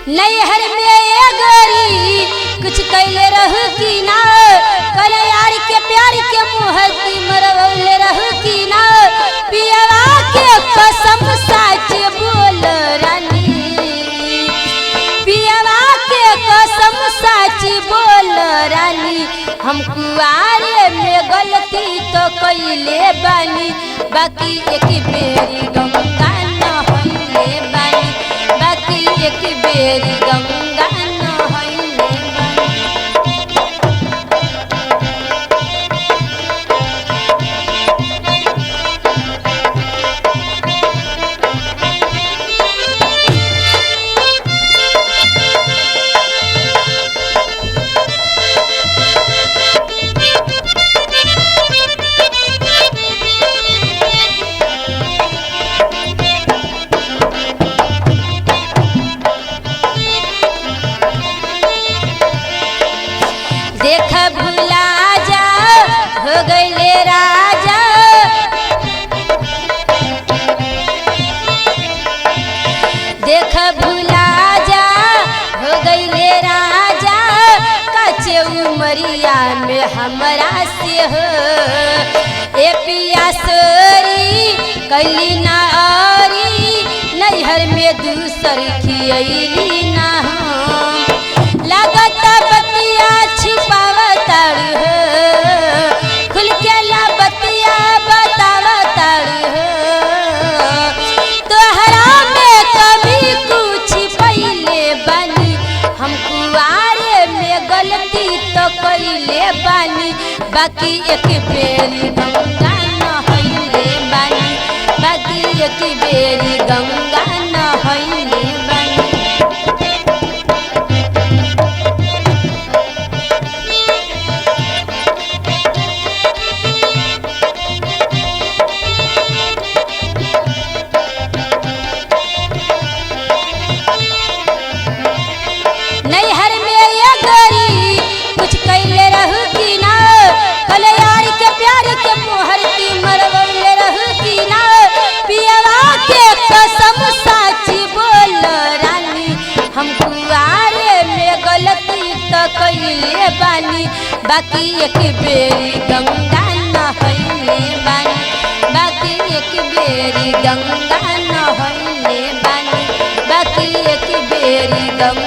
नैहर में ये गोरी कुछ कैले रहू की ना, कल यार के प्यार के मुहती मरवले रहू की ना, पियवा के कसम सच बोल रानी, पियवा के कसम सच बोल रानी, हम कुआरे में गलती तो कैले बानी, बाकी एक बेरी गंगा न होइले बानी, बाकी एक बेरी गंगा न होइले बानी। देख भुला जा हो गईले राजा, देख भुला जा हो गईले राजा, कच्चे उमरिया में हमरा से हो ए पिया सोरी कैली ना औरी, नैहर में दूसर खियली ना, लागत बतिया छिपावताड़ हो, खुल के ला बतिया बतावताड़ हो, तोहरा में कभी कुछ पहले बानी, हम कुआरे में गलती तो कैले बानी, बाकी एक बेरी गंगा न होइले बानी, बाकी एक बेरी गंगा न होइले बानी। नैहर में ये गोरी कुछ कैले रहू की ना, कल यार के प्यार के मुहरती मरवले रहू की ना, पियवा के कसम सच बोल रानी, हम कुआरे में गलती तो कैले बानी, बाकी एक बेरी गंगा न होइले बानी, बाकी एक बेरी गंगा न होइले बानी, बाकी एक बेरी गंगा